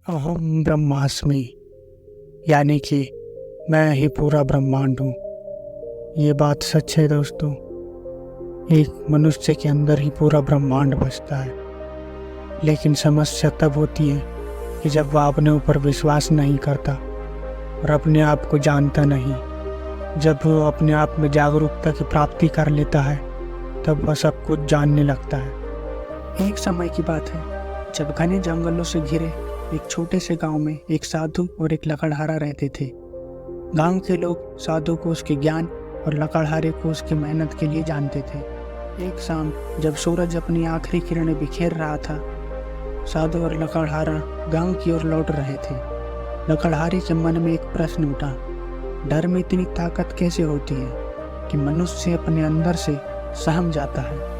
अहम ब्रह्मास्मि, यानी कि मैं ही पूरा ब्रह्मांड हूँ। ये बात सच है दोस्तों। एक मनुष्य के अंदर ही पूरा ब्रह्मांड बसता है। लेकिन समस्या तब होती है कि जब वह अपने ऊपर विश्वास नहीं करता और अपने आप को जानता नहीं। जब वो अपने आप में जागरूकता की प्राप्ति कर लेता है तब वह सब कुछ जानने लगता है। एक समय की बात है जब घने जंगलों से घिरे एक छोटे से गांव में एक साधु और एक लकड़हारा रहते थे। गांव के लोग साधु को उसके ज्ञान और लकड़हारे को उसकी मेहनत के लिए जानते थे। एक शाम जब सूरज अपनी आखिरी किरणें बिखेर रहा था, साधु और लकड़हारा गांव की ओर लौट रहे थे। लकड़हारे के मन में एक प्रश्न उठा, डर में इतनी ताकत कैसे होती है कि मनुष्य अपने अंदर से सहम जाता है।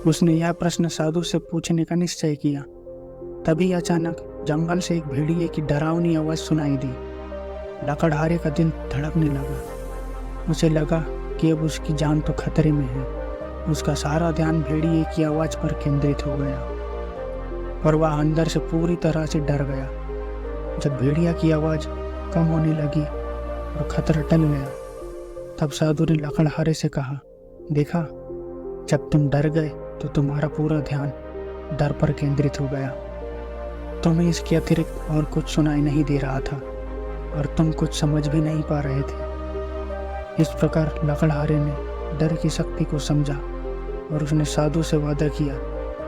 उसने यह प्रश्न साधु से पूछने का निश्चय किया। तभी अचानक जंगल से एक भेड़िए की डरावनी आवाज सुनाई दी। लकड़हारे का दिल धड़कने लगा। उसे लगा कि अब उसकी जान तो खतरे में है। उसका सारा ध्यान भेड़िए की आवाज पर केंद्रित हो गया और वह अंदर से पूरी तरह से डर गया। जब भेड़िया की आवाज कम होने लगी और खतरा टल गया, तब साधु ने लकड़हारे से कहा, देखा, जब तुम डर गए तो तुम्हारा पूरा ध्यान डर पर केंद्रित हो गया। तुम्हें इसके अतिरिक्त और कुछ सुनाई नहीं दे रहा था और तुम कुछ समझ भी नहीं पा रहे थे। इस प्रकार लकड़हारे ने डर की शक्ति को समझा और उसने साधु से वादा किया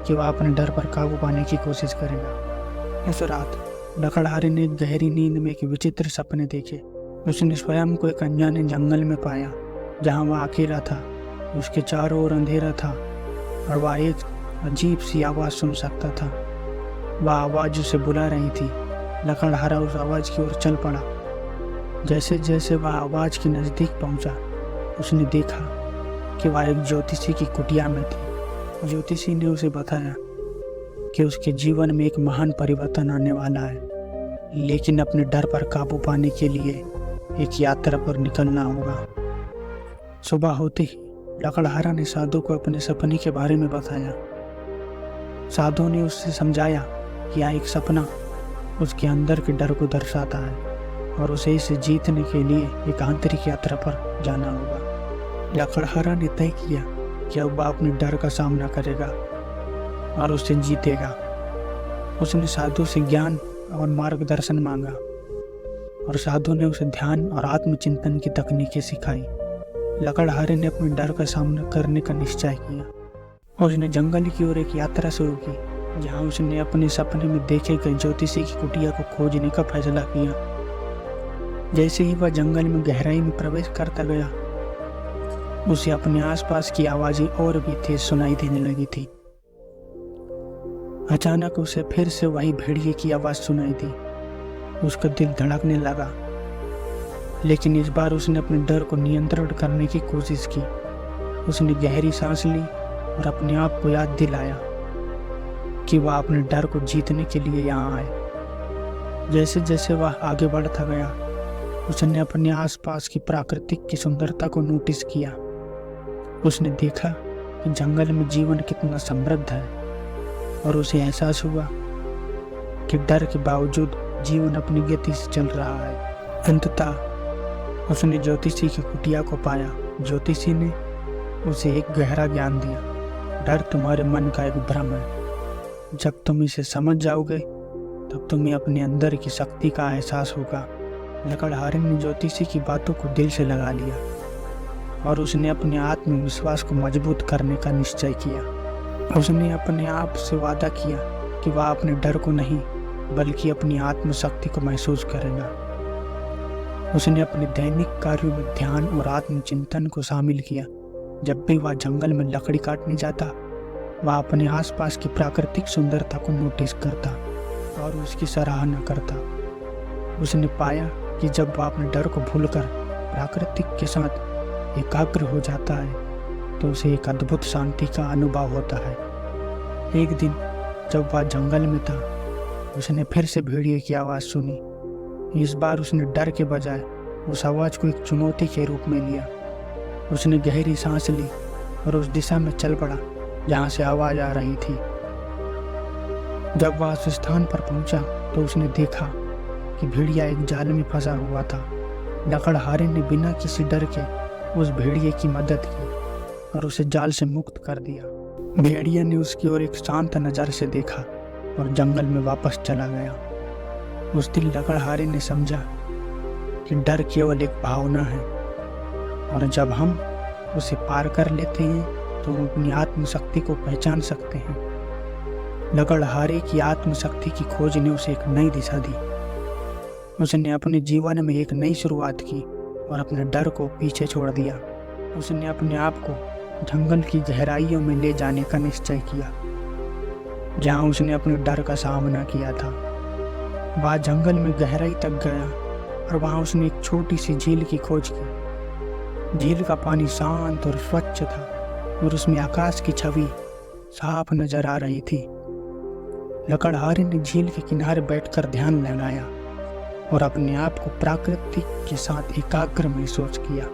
कि वह अपने डर पर काबू पाने की कोशिश करेगा। इस रात लकड़हारे ने गहरी नींद में एक विचित्र सपने देखे। उसने स्वयं को एक अनजाने जंगल में पाया जहाँ वह अकेला था। उसके चारों ओर अंधेरा था और वह एक अजीब सी आवाज़ सुन सकता था। वह आवाज़ उसे बुला रही थी। लकड़हारा उस आवाज़ की ओर चल पड़ा। जैसे जैसे वह आवाज़ के नज़दीक पहुंचा, उसने देखा कि वह एक ज्योतिषी की कुटिया में थी। ज्योतिषी ने उसे बताया कि उसके जीवन में एक महान परिवर्तन आने वाला है, लेकिन अपने डर पर काबू पाने के लिए एक यात्रा पर निकलना होगा। सुबह होते ही लकड़हारा ने साधु को अपने सपने के बारे में बताया। साधु ने उससे समझाया कि यह एक सपना उसके अंदर के डर को दर्शाता है और उसे इसे जीतने के लिए एक आंतरिक यात्रा पर जाना होगा। लकड़हारा ने तय किया कि अब वह अपने डर का सामना करेगा और उसे जीतेगा। उसने साधु से ज्ञान और मार्गदर्शन मांगा और साधु ने उसे ध्यान और आत्मचिंतन की तकनीकें सिखाई। लकड़हारे ने अपने डर का सामना करने का निश्चय किया। उसने जंगल की ओर एक यात्रा शुरू की जहाँ उसने अपने सपने में देखे गए ज्योतिषी की कुटिया को खोजने का फैसला किया। जैसे ही वह जंगल में गहराई में प्रवेश करता गया, उसे अपने आसपास की आवाजें और भी तेज सुनाई देने लगी थी। अचानक उसे फिर से वही भेड़िए की आवाज सुनाई दी। उसका दिल धड़कने लगा, लेकिन इस बार उसने अपने डर को नियंत्रण करने की कोशिश की। उसने गहरी सांस ली और अपने आप को याद दिलाया कि वह अपने डर को जीतने के लिए यहाँ आए। जैसे जैसे वह आगे बढ़ता गया, उसने अपने आसपास की प्राकृतिक की सुंदरता को नोटिस किया। उसने देखा कि जंगल में जीवन कितना समृद्ध है और उसे एहसास हुआ कि डर के बावजूद जीवन अपनी गति से चल रहा है। अंततः उसने ज्योतिषी की कुटिया को पाया। ज्योतिषी ने उसे एक गहरा ज्ञान दिया, डर तुम्हारे मन का एक भ्रम है। जब तुम इसे समझ जाओगे तब तुम्हें अपने अंदर की शक्ति का एहसास होगा। लकड़हारे ने ज्योतिषी की बातों को दिल से लगा लिया और उसने अपने आत्मविश्वास को मजबूत करने का निश्चय किया। उसने अपने आप से वादा किया कि वह अपने डर को नहीं बल्कि अपनी आत्मशक्ति को महसूस करेगा। उसने अपने दैनिक कार्यों में ध्यान और आत्मचिंतन को शामिल किया। जब भी वह जंगल में लकड़ी काटने जाता, वह अपने आसपास की प्राकृतिक सुंदरता को नोटिस करता और उसकी सराहना करता। उसने पाया कि जब वह अपने डर को भूलकर प्राकृतिक के साथ एकाग्र हो जाता है तो उसे एक अद्भुत शांति का अनुभव होता है। एक दिन जब वह जंगल में था, उसने फिर से भेड़िए की आवाज़ सुनी। इस बार उसने डर के बजाय उस आवाज़ को एक चुनौती के रूप में लिया। उसने गहरी सांस ली और उस दिशा में चल पड़ा जहाँ से आवाज़ आ रही थी। जब वह उस स्थान पर पहुंचा, तो उसने देखा कि भेड़िया एक जाल में फंसा हुआ था। लकड़हारे ने बिना किसी डर के उस भेड़िए की मदद की और उसे जाल से मुक्त कर दिया। भेड़िया ने उसकी ओर एक शांत नज़र से देखा और जंगल में वापस चला गया। उस दिन लकड़हारे ने समझा कि डर केवल एक भावना है और जब हम उसे पार कर लेते हैं तो हम अपनी आत्मशक्ति को पहचान सकते हैं। लकड़हारे की आत्मशक्ति की खोज ने उसे एक नई दिशा दी। उसने अपने जीवन में एक नई शुरुआत की और अपने डर को पीछे छोड़ दिया। उसने अपने आप को जंगल की गहराइयों में ले जाने का निश्चय किया, जहां उसने अपने डर का सामना किया था। वह जंगल में गहराई तक गया और वहां उसने एक छोटी सी झील की खोज की। झील का पानी शांत और स्वच्छ था और उसमें आकाश की छवि साफ नजर आ रही थी। लकड़हारे ने झील के किनारे बैठकर ध्यान लगाया और अपने आप को प्रकृति के साथ एकाग्र महसूस किया।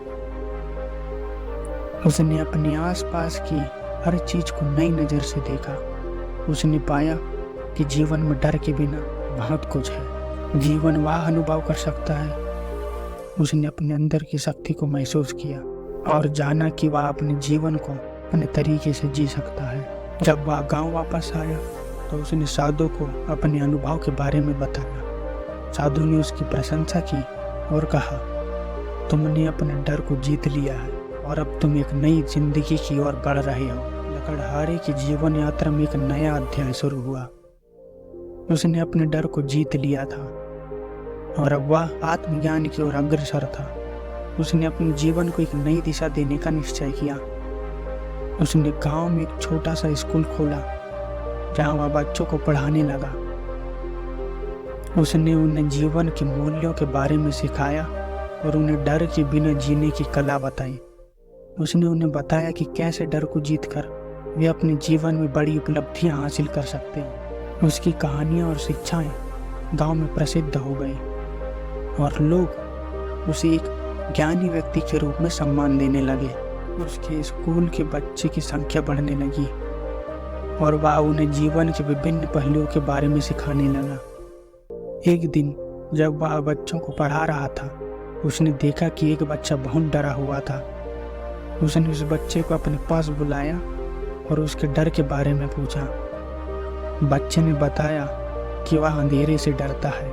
उसने अपने आसपास की हर चीज को नई नजर से देखा। उसने पाया कि जीवन में डर के बिना बहुत कुछ है। जीवन वह अनुभव कर सकता है। उसने अपने अंदर की शक्ति को महसूस किया और जाना कि वह अपने जीवन को अपने तरीके से जी सकता है। जब वह गांव वापस आया तो उसने साधु को अपने अनुभव के बारे में बताया। साधु ने उसकी प्रशंसा की और कहा, तुमने अपने डर को जीत लिया है और अब तुम एक नई जिंदगी की ओर बढ़ रहे हो। लकड़हारे की जीवन यात्रा में एक नया अध्याय शुरू हुआ। उसने अपने डर को जीत लिया था और अब वह आत्मज्ञान की ओर अग्रसर था। उसने अपने जीवन को एक नई दिशा देने का निश्चय किया। उसने गांव में एक छोटा सा स्कूल खोला जहां वह बच्चों को पढ़ाने लगा। उसने उन्हें जीवन के मूल्यों के बारे में सिखाया और उन्हें डर के बिना जीने की कला बताई। उसने उन्हें बताया कि कैसे डर को जीतकर वे अपने जीवन में बड़ी उपलब्धियां हासिल कर सकते हैं। उसकी कहानियां और शिक्षाएं गांव में प्रसिद्ध हो गई और लोग उसे एक ज्ञानी व्यक्ति के रूप में सम्मान देने लगे। उसके स्कूल के बच्चे की संख्या बढ़ने लगी और वह उन्हें जीवन के विभिन्न पहलुओं के बारे में सिखाने लगा। एक दिन जब वह बच्चों को पढ़ा रहा था, उसने देखा कि एक बच्चा बहुत डरा हुआ था। उसने उस बच्चे को अपने पास बुलाया और उसके डर के बारे में पूछा। बच्चे ने बताया कि वह अंधेरे से डरता है।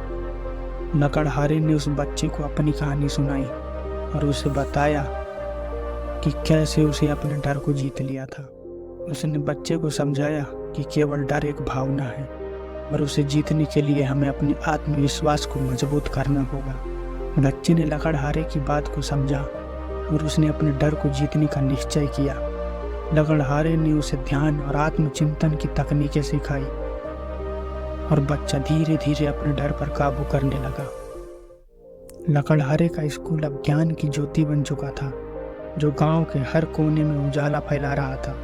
लकड़हारे ने उस बच्चे को अपनी कहानी सुनाई और उसे बताया कि कैसे उसे अपने डर को जीत लिया था। उसने बच्चे को समझाया कि केवल डर एक भावना है और उसे जीतने के लिए हमें अपने आत्मविश्वास को मजबूत करना होगा। बच्चे ने लकड़हारे की बात को समझा और उसने अपने डर को जीतने का निश्चय किया। लकड़हारे ने उसे ध्यान और आत्मचिंतन की तकनीकें सिखाई और बच्चा धीरे धीरे अपने डर पर काबू करने लगा। लकड़हारे का स्कूल अब ज्ञान की ज्योति बन चुका था, जो गांव के हर कोने में उजाला फैला रहा था।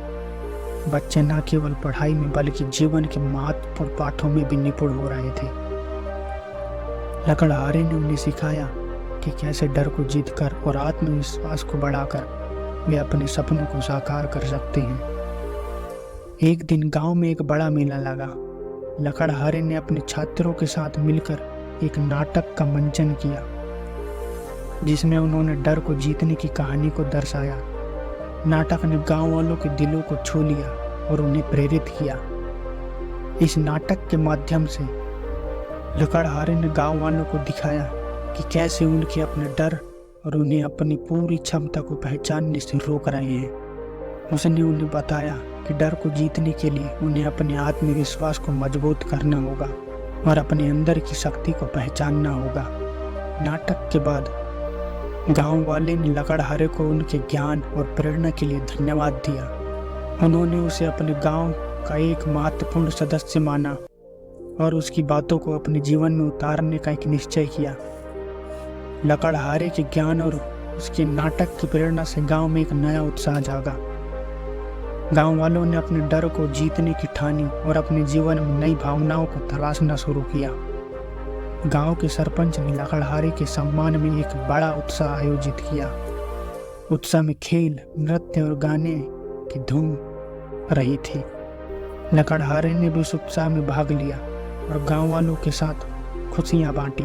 बच्चे न केवल पढ़ाई में बल्कि जीवन के महत्वपूर्ण पाठों में भी निपुण हो रहे थे। लकड़हारे ने उन्हें सिखाया कि कैसे डर को जीतकर और आत्मविश्वास को बढ़ाकर वे अपने सपनों को साकार कर सकते हैं। एक दिन गांव में एक बड़ा मेला लगा। लकड़हारे ने अपने छात्रों के साथ मिलकर एक नाटक का मंचन किया, जिसमें उन्होंने डर को जीतने की कहानी को दर्शाया। नाटक ने गांव वालों के दिलों को छू लिया और उन्हें प्रेरित किया। इस नाटक के माध्यम से लकड़हारे ने गांव वालों को दिखाया कि कैसे उनके अपने डर और उन्हें अपनी पूरी क्षमता को पहचानने से रोक रहे हैं। उसने उन्हें बताया कि डर को जीतने के लिए उन्हें अपने आत्मविश्वास को मजबूत करना होगा और अपने अंदर की शक्ति को पहचानना होगा। नाटक के बाद गांव वाले ने लकड़हारे को उनके ज्ञान और प्रेरणा के लिए धन्यवाद दिया। उन्होंने उसे अपने गांव का एक महत्वपूर्ण सदस्य माना और उसकी बातों को अपने जीवन में उतारने का एक निश्चय किया। लकड़हारे के ज्ञान और उसके नाटक की प्रेरणा से गांव में एक नया उत्साह जागा। गांव वालों ने अपने डर को जीतने की ठानी और अपने जीवन में नई भावनाओं को तलाशना शुरू किया। गांव के सरपंच ने लकड़हारे के सम्मान में एक बड़ा उत्सव आयोजित किया। उत्सव में खेल, नृत्य और गाने की धूम रही थी। लकड़हारे ने भी उस उत्सव में भाग लिया और गांव वालों के साथ खुशियां बांटी।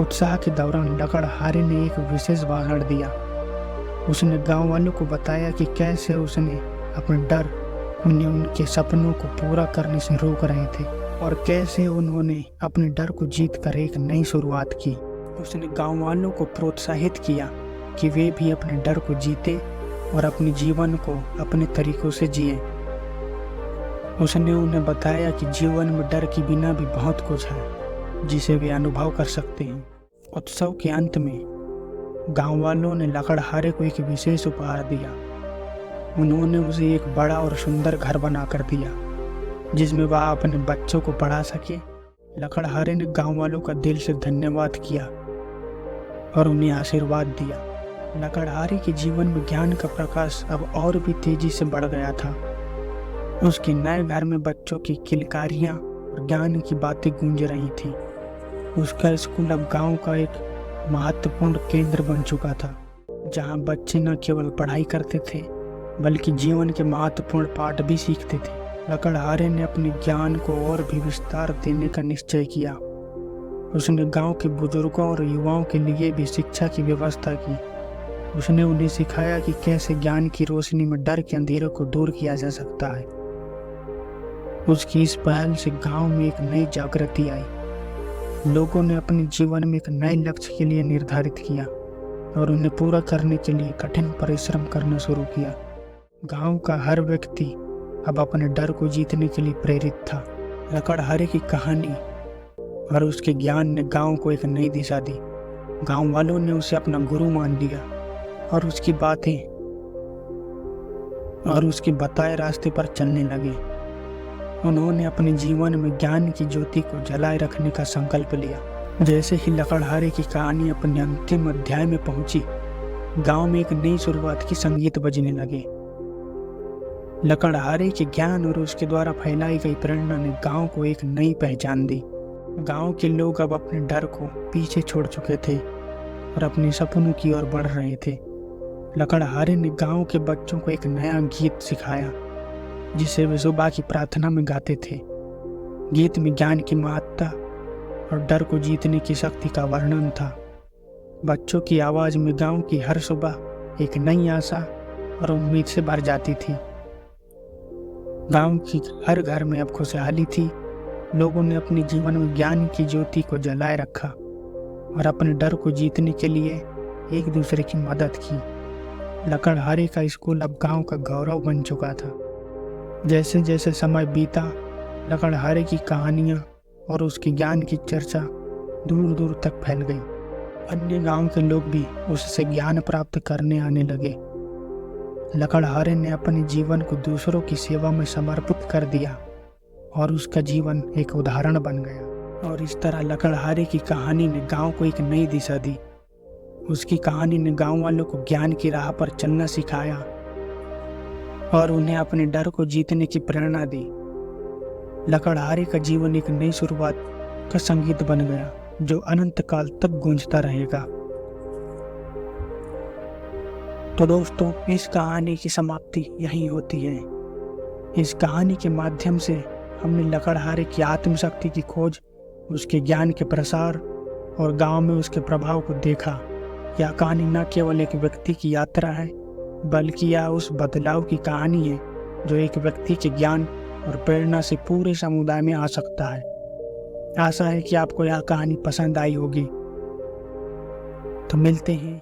उत्साह के दौरान लकड़हारे ने एक विशेष भाषण दिया। उसने गांव वालों को बताया कि कैसे उसने अपने डर उन्हें उनके सपनों को पूरा करने से रोक रहे थे और कैसे उन्होंने अपने डर को जीत कर एक नई शुरुआत की। उसने गांव वालों को प्रोत्साहित किया कि वे भी अपने डर को जीते और अपने जीवन को अपने तरीकों से जिए। उसने उन्हें बताया कि जीवन में डर के बिना भी बहुत कुछ है जिसे वे अनुभव कर सकते हैं। उत्सव के अंत में गांव वालों ने लकड़हारे को एक विशेष उपहार दिया। उन्होंने उसे एक बड़ा और सुंदर घर बनाकर दिया जिसमें वह अपने बच्चों को पढ़ा सके। लकड़हारे ने गांव वालों का दिल से धन्यवाद किया और उन्हें आशीर्वाद दिया। लकड़हारे के जीवन में ज्ञान का प्रकाश अब और भी तेजी से बढ़ गया था। उसके नए घर में बच्चों की किलकारियां और ज्ञान की बातें गूंज रही थी। उसका स्कूल अब गांव का एक महत्वपूर्ण केंद्र बन चुका था, जहां बच्चे न केवल पढ़ाई करते थे बल्कि जीवन के महत्वपूर्ण पाठ भी सीखते थे। लकड़हारे ने अपने ज्ञान को और भी विस्तार देने का निश्चय किया। उसने गांव के बुजुर्गों और युवाओं के लिए भी शिक्षा की व्यवस्था की। उसने उन्हें सिखाया कि कैसे ज्ञान की रोशनी में डर के अंधेरों को दूर किया जा सकता है। उसकी इस पहल से गांव में एक नई जागृति आई। लोगों ने अपने जीवन में एक नए लक्ष्य के लिए निर्धारित किया और उन्हें पूरा करने के लिए कठिन परिश्रम करना शुरू किया। गांव का हर व्यक्ति अब अपने डर को जीतने के लिए प्रेरित था। लकड़हारे की कहानी और उसके ज्ञान ने गांव को एक नई दिशा दी। गांव वालों ने उसे अपना गुरु मान लिया और उसकी बातें और उसके बताए रास्ते पर चलने लगे। उन्होंने अपने जीवन में ज्ञान की ज्योति को जलाए रखने का संकल्प लिया। जैसे ही लकड़हारे की कहानी अपने अंतिम अध्याय में पहुंची, गांव में एक नई शुरुआत की संगीत बजने लगे। लकड़हारे के ज्ञान और उसके द्वारा फैलाई गई प्रेरणा ने गांव को एक नई पहचान दी। गांव के लोग अब अपने डर को पीछे छोड़ चुके थे और अपने सपनों की ओर बढ़ रहे थे। लकड़हारे ने गांव के बच्चों को एक नया गीत सिखाया जिसे वे सुबह की प्रार्थना में गाते थे। गीत में ज्ञान की महत्ता और डर को जीतने की शक्ति का वर्णन था। बच्चों की आवाज में गांव की हर सुबह एक नई आशा और उम्मीद से भर जाती थी। गांव की हर घर में अब खुशहाली थी। लोगों ने अपने जीवन में ज्ञान की ज्योति को जलाए रखा और अपने डर को जीतने के लिए एक दूसरे की मदद की। लकड़हारे का स्कूल अब गांव का गौरव बन चुका था। जैसे जैसे समय बीता, लकड़हारे की कहानियां और उसके ज्ञान की चर्चा दूर दूर तक फैल गई। अन्य गांव के लोग भी उससे ज्ञान प्राप्त करने आने लगे। लकड़हारे ने अपने जीवन को दूसरों की सेवा में समर्पित कर दिया और उसका जीवन एक उदाहरण बन गया। और इस तरह लकड़हारे की कहानी ने गांव को एक नई दिशा दी। उसकी कहानी ने गांव वालों को ज्ञान की राह पर चलना सिखाया और उन्हें अपने डर को जीतने की प्रेरणा दी। लकड़हारे का जीवन एक नई शुरुआत का संगीत बन गया जो अनंत काल तक गूंजता रहेगा। तो दोस्तों, इस कहानी की समाप्ति यहीं होती है। इस कहानी के माध्यम से हमने लकड़हारे की आत्मशक्ति की खोज, उसके ज्ञान के प्रसार और गांव में उसके प्रभाव को देखा। यह कहानी न केवल एक व्यक्ति की यात्रा है बल्कि यह उस बदलाव की कहानी है जो एक व्यक्ति के ज्ञान और प्रेरणा से पूरे समुदाय में आ सकता है। आशा है कि आपको यह कहानी पसंद आई होगी। तो मिलते हैं